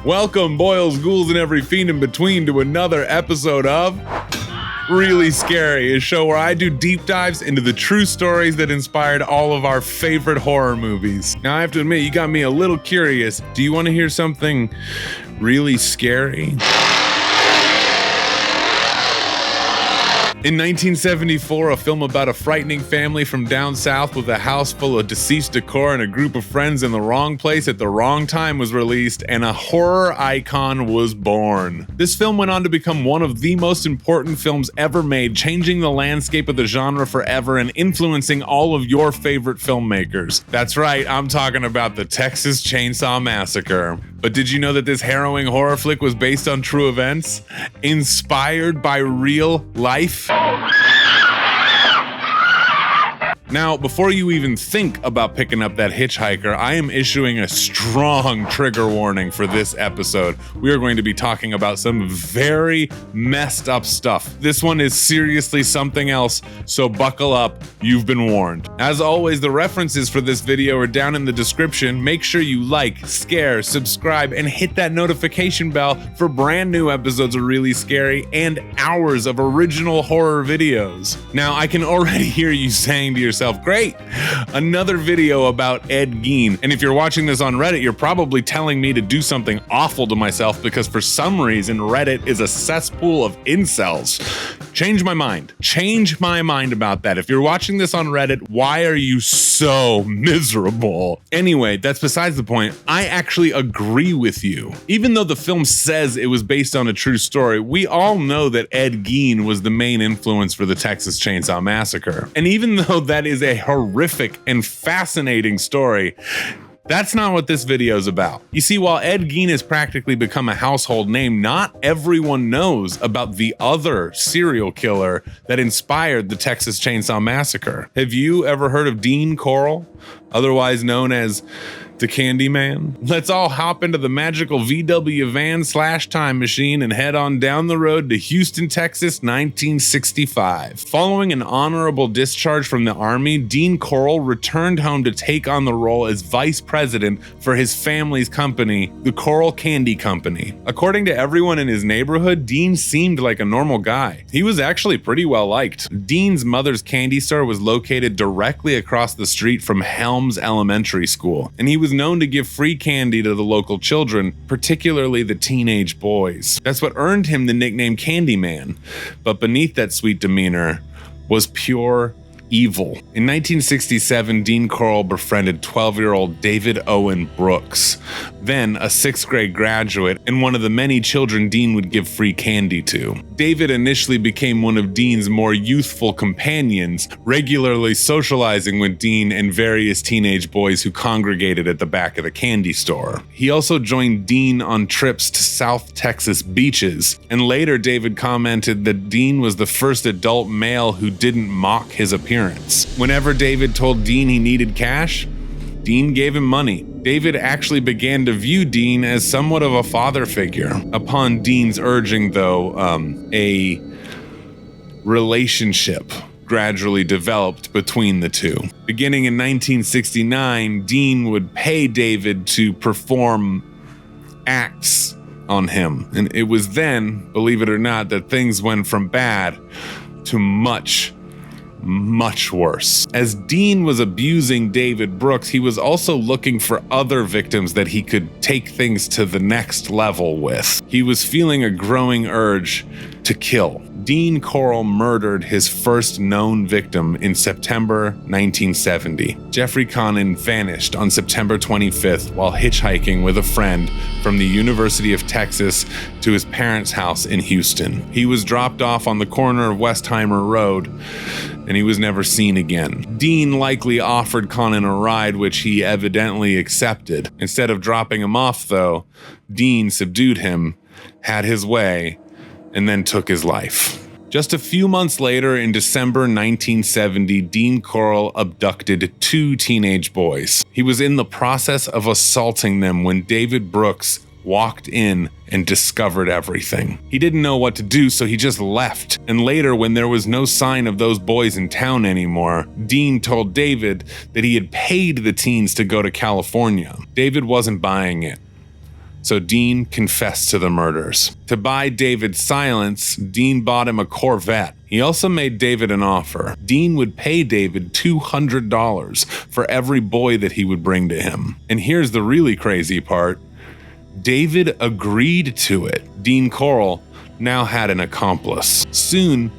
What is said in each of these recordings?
Welcome, boils, ghouls, and every fiend in between to another episode of Really Scary, a show where I do deep dives into the true stories that inspired all of our favorite horror movies. Now, I have to admit, you got me a little curious. Do you want to hear something really scary? In 1974, a film about a frightening family from down south with a house full of deceased decor and a group of friends in the wrong place at the wrong time was released, and a horror icon was born. This film went on to become one of the most important films ever made, changing the landscape of the genre forever and influencing all of your favorite filmmakers. That's right, I'm talking about the Texas Chainsaw Massacre. But did you know that this harrowing horror flick was based on true events? Inspired by real life? Now, before you even think about picking up that hitchhiker, I am issuing a strong trigger warning for this episode. We are going to be talking about some very messed up stuff. This one is seriously something else, so buckle up, you've been warned. As always, the references for this video are down in the description. Make sure you like, share, subscribe, and hit that notification bell for brand new episodes of Really Scary and hours of original horror videos. Now, I can already hear you saying to yourself, great, another video about Ed Gein. And if you're watching this on Reddit, you're probably telling me to do something awful to myself because for some reason Reddit is a cesspool of incels. Change my mind. Change my mind about that. If you're watching this on Reddit, why are you so miserable? Anyway, that's besides the point. I actually agree with you. Even though the film says it was based on a true story, we all know that Ed Gein was the main influence for the Texas Chainsaw Massacre. And even though that is a horrific and fascinating story, that's not what this video is about. You see, while Ed Gein has practically become a household name, not everyone knows about the other serial killer that inspired the Texas Chainsaw Massacre. Have you ever heard of Dean Corll, otherwise known as the Candyman? Let's all hop into the magical VW van/time machine and head on down the road to Houston, Texas, 1965. Following an honorable discharge from the Army, Dean Corll returned home to take on the role as vice president for his family's company, the Corll Candy Company. According to everyone in his neighborhood, Dean seemed like a normal guy. He was actually pretty well liked. Dean's mother's candy store was located directly across the street from Helms Elementary School, and he was known to give free candy to the local children, particularly the teenage boys. That's what earned him the nickname Candyman. But beneath that sweet demeanor was pure evil. In 1967, Dean Corll befriended 12-year-old David Owen Brooks, then a 6th grade graduate and one of the many children Dean would give free candy to. David initially became one of Dean's more youthful companions, regularly socializing with Dean and various teenage boys who congregated at the back of the candy store. He also joined Dean on trips to South Texas beaches, and later David commented that Dean was the first adult male who didn't mock his appearance. Whenever David told Dean he needed cash, Dean gave him money. David actually began to view Dean as somewhat of a father figure. Upon Dean's urging, though, a relationship gradually developed between the two. Beginning in 1969, Dean would pay David to perform acts on him. And it was then, believe it or not, that things went from bad to much worse. As Dean was abusing David Brooks, he was also looking for other victims that he could take things to the next level with. He was feeling a growing urge to kill. Dean Corll murdered his first known victim in September 1970. Jeffrey Conant vanished on September 25th while hitchhiking with a friend from the University of Texas to his parents' house in Houston. He was dropped off on the corner of Westheimer Road, and he was never seen again. Dean likely offered Conant a ride, which he evidently accepted. Instead of dropping him off, though, Dean subdued him, had his way, and then took his life. Just a few months later, in December 1970, Dean Corll abducted 2 teenage boys. He was in the process of assaulting them when David Brooks walked in and discovered everything. He didn't know what to do, so he just left. And later, when there was no sign of those boys in town anymore, Dean told David that he had paid the teens to go to California. David wasn't buying it. so Dean confessed to the murders. To buy David's silence, Dean bought him a Corvette. He also made David an offer. Dean would pay David $200 for every boy that he would bring to him. And here's the really crazy part. David agreed to it. Dean Corll now had an accomplice. Soon,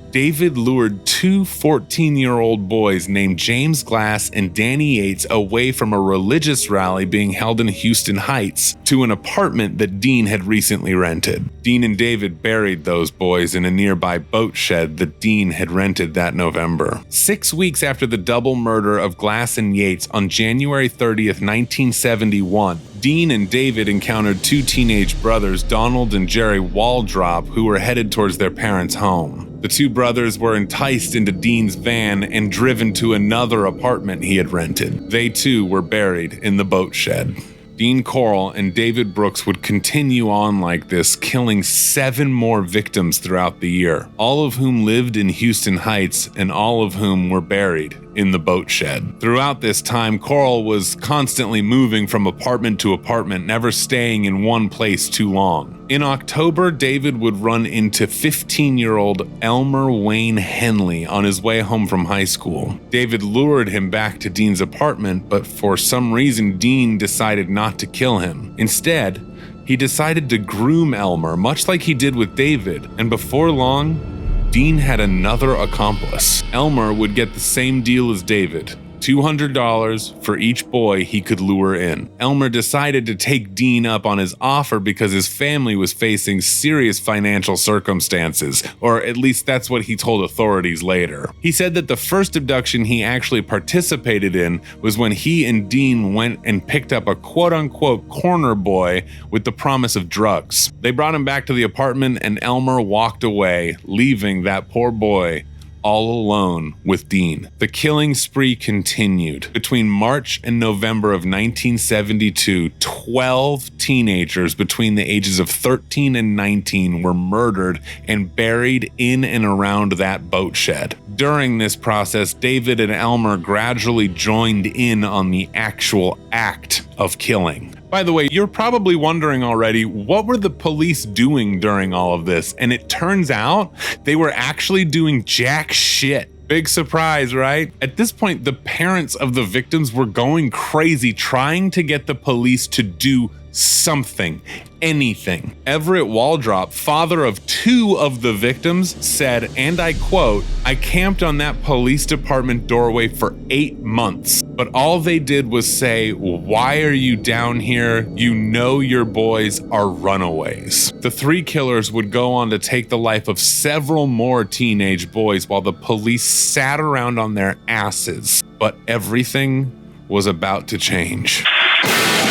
David lured two 14-year-old boys named James Glass and Danny Yates away from a religious rally being held in Houston Heights to an apartment that Dean had recently rented. Dean and David buried those boys in a nearby boat shed that Dean had rented that November. 6 weeks after the double murder of Glass and Yates on January 30th, 1971, Dean and David encountered two teenage brothers, Donald and Jerry Waldrop, who were headed towards their parents' home. The two brothers were enticed into Dean's van and driven to another apartment he had rented. They too were buried in the boat shed. Dean Corll and David Brooks would continue on like this, killing 7 more victims throughout the year, all of whom lived in Houston Heights and all of whom were buried in the boat shed. Throughout this time, Corll was constantly moving from apartment to apartment, never staying in one place too long. In October, David would run into 15-year-old Elmer Wayne Henley on his way home from high school. David lured him back to Dean's apartment, but for some reason, Dean decided not to kill him. Instead, he decided to groom Elmer, much like he did with David, and before long, Dean had another accomplice. Elmer would get the same deal as David. $200 for each boy he could lure in. Elmer decided to take Dean up on his offer because his family was facing serious financial circumstances, or at least that's what he told authorities later. He said that the first abduction he actually participated in was when he and Dean went and picked up a quote-unquote corner boy with the promise of drugs. They brought him back to the apartment and Elmer walked away, leaving that poor boy all alone with Dean. The killing spree continued. Between March and November of 1972, 12 teenagers between the ages of 13 and 19 were murdered and buried in and around that boat shed. During this process, David and Elmer gradually joined in on the actual act of killing. By the way, you're probably wondering already, what were the police doing during all of this? And it turns out they were actually doing jack shit. Big surprise, right? At this point, the parents of the victims were going crazy trying to get the police to do something, anything. Everett Waldrop, father of 2 of the victims, said, and I quote, "I camped on that police department doorway for 8 months, but all they did was say, 'Why are you down here? You know your boys are runaways.'" The 3 killers would go on to take the life of several more teenage boys while the police sat around on their asses. But everything was about to change.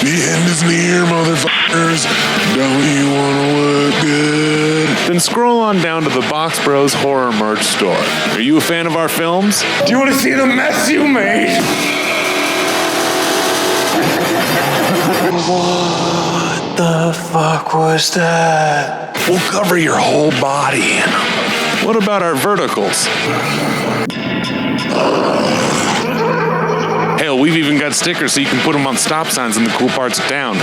The end is near, motherfuckers. Don't you wanna look good? Then scroll on down to the Box Bros Horror Merch store. Are you a fan of our films? Do you wanna see the mess you made? What the fuck was that? We'll cover your whole body in them. What about our verticals? Hell, we've even got stickers so you can put them on stop signs in the cool parts of town.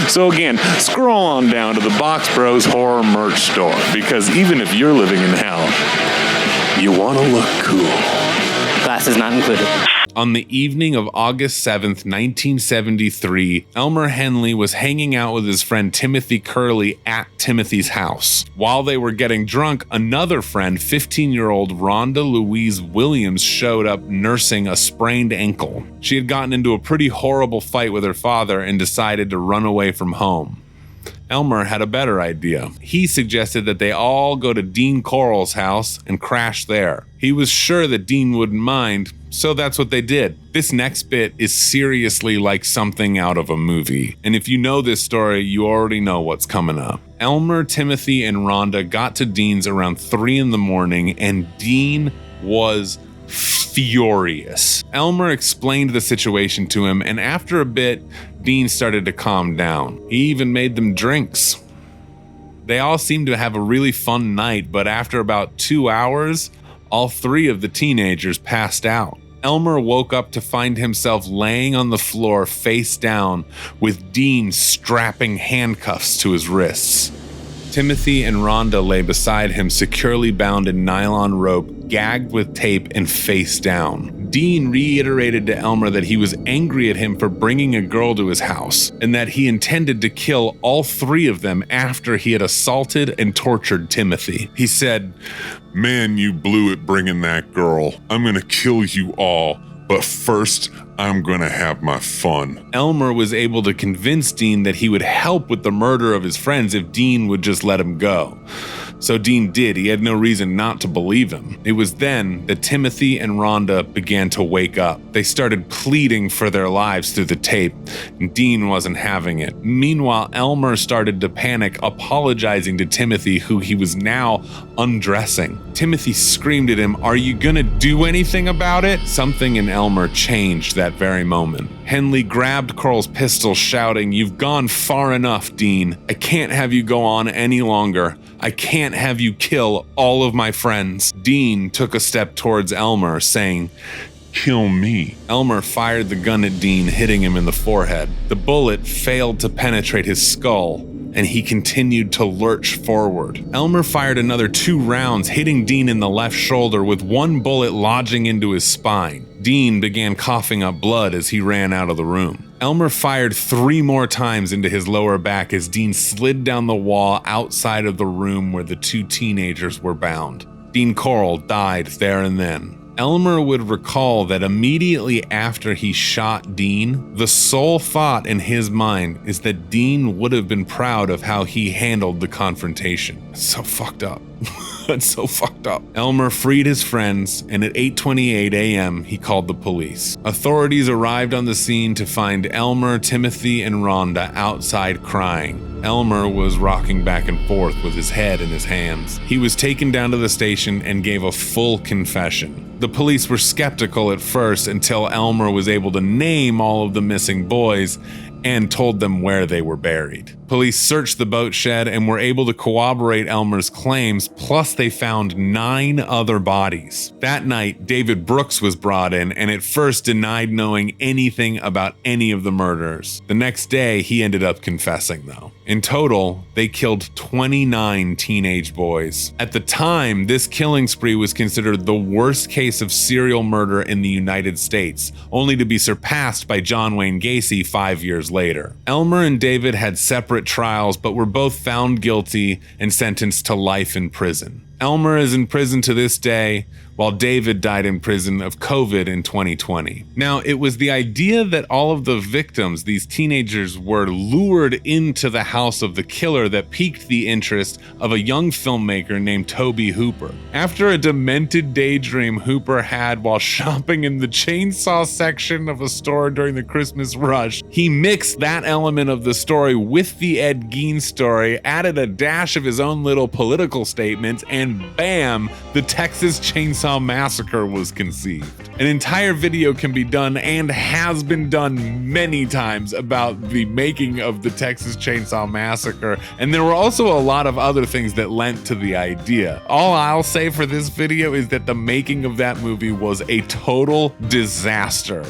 So again, scroll on down to the Box Bros Horror Merch store, because even if you're living in hell, you want to look cool. Glasses not included. On the evening of August 7th, 1973, Elmer Henley was hanging out with his friend Timothy Curley at Timothy's house. While they were getting drunk, another friend, 15-year-old Rhonda Louise Williams, showed up nursing a sprained ankle. She had gotten into a pretty horrible fight with her father and decided to run away from home. Elmer had a better idea. He suggested that they all go to Dean Corll's house and crash there. He was sure that Dean wouldn't mind, so that's what they did. This next bit is seriously like something out of a movie. And if you know this story, you already know what's coming up. Elmer, Timothy, and Rhonda got to Dean's around 3 a.m, and Dean was furious. Elmer explained the situation to him, and after a bit, Dean started to calm down. He even made them drinks. They all seemed to have a really fun night, but after about 2 hours, all 3 of the teenagers passed out. Elmer woke up to find himself laying on the floor face down with Dean strapping handcuffs to his wrists. Timothy and Rhonda lay beside him, securely bound in nylon rope, gagged with tape and face down. Dean reiterated to Elmer that he was angry at him for bringing a girl to his house, and that he intended to kill all three of them after he had assaulted and tortured Timothy. He said, "Man, you blew it bringing that girl. I'm gonna kill you all, but first, I'm gonna have my fun." Elmer was able to convince Dean that he would help with the murder of his friends if Dean would just let him go. So Dean did. He had no reason not to believe him. It was then that Timothy and Rhonda began to wake up. They started pleading for their lives through the tape, and Dean wasn't having it. Meanwhile, Elmer started to panic, apologizing to Timothy, who he was now undressing. Timothy screamed at him, "Are you gonna do anything about it?" Something in Elmer changed that very moment. Henley grabbed Carl's pistol, shouting, "You've gone far enough, Dean. I can't have you go on any longer. I can't have you kill all of my friends." Dean took a step towards Elmer, saying, "Kill me." Elmer fired the gun at Dean, hitting him in the forehead. The bullet failed to penetrate his skull, and he continued to lurch forward. Elmer fired another 2 rounds, hitting Dean in the left shoulder with one bullet lodging into his spine. Dean began coughing up blood as he ran out of the room. Elmer fired 3 more times into his lower back as Dean slid down the wall outside of the room where the 2 teenagers were bound. Dean Corll died there and then. Elmer would recall that immediately after he shot Dean, the sole thought in his mind is that Dean would have been proud of how he handled the confrontation. It's so fucked up. That's so fucked up. Elmer freed his friends, and at 8:28 a.m., he called the police. Authorities arrived on the scene to find Elmer, Timothy, and Rhonda outside crying. Elmer was rocking back and forth with his head in his hands. He was taken down to the station and gave a full confession. The police were skeptical at first until Elmer was able to name all of the missing boys and told them where they were buried. Police searched the boat shed and were able to corroborate Elmer's claims, plus they found 9 other bodies. That night, David Brooks was brought in and at first denied knowing anything about any of the murders. The next day, he ended up confessing though. In total, they killed 29 teenage boys. At the time, this killing spree was considered the worst case of serial murder in the United States, only to be surpassed by John Wayne Gacy 5 years later. Elmer and David had separate trials, but were both found guilty and sentenced to life in prison. Elmer is in prison to this day, while David died in prison of COVID in 2020. Now, it was the idea that all of the victims, these teenagers, were lured into the house of the killer that piqued the interest of a young filmmaker named Tobe Hooper. After a demented daydream Hooper had while shopping in the chainsaw section of a store during the Christmas rush, he mixed that element of the story with the Ed Gein story, added a dash of his own little political statements, and bam, the Texas Chainsaw Massacre was conceived. An entire video can be done and has been done many times about the making of the Texas Chainsaw Massacre, and there were also a lot of other things that lent to the idea. All I'll say for this video is that the making of that movie was a total disaster,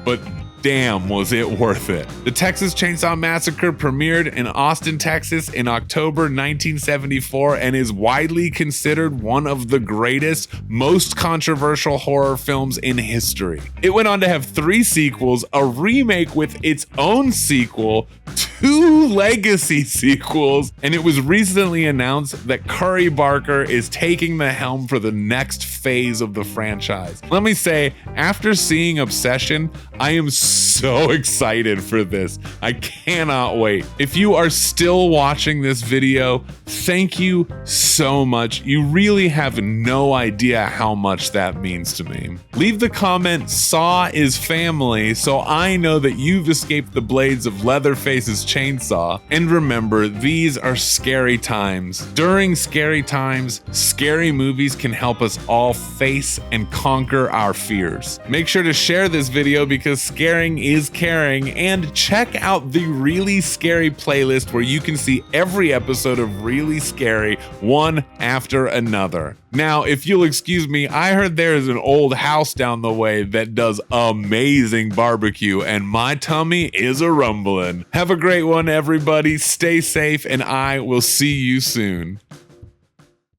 but damn, was it worth it. The Texas Chainsaw Massacre premiered in Austin, Texas in October 1974 and is widely considered one of the greatest, most controversial horror films in history. It went on to have 3 sequels, a remake with its own sequel, 2 legacy sequels, and it was recently announced that Curry Barker is taking the helm for the next phase of the franchise. Let me say, after seeing Obsession, I am so excited for this. I cannot wait. If you are still watching this video, thank you so much. You really have no idea how much that means to me. Leave the comment, Saw is family, so I know that you've escaped the blades of Leatherface's chainsaw. And remember, these are scary times. During scary times, scary movies can help us all face and conquer our fears. Make sure to share this video because scaring is caring, and check out the Really Scary playlist where you can see every episode of Really Scary one after another. Now, if you'll excuse me, I heard there is an old house down the way that does amazing barbecue, and my tummy is a rumbling. Have a great one, everybody. Stay safe, and I will see you soon.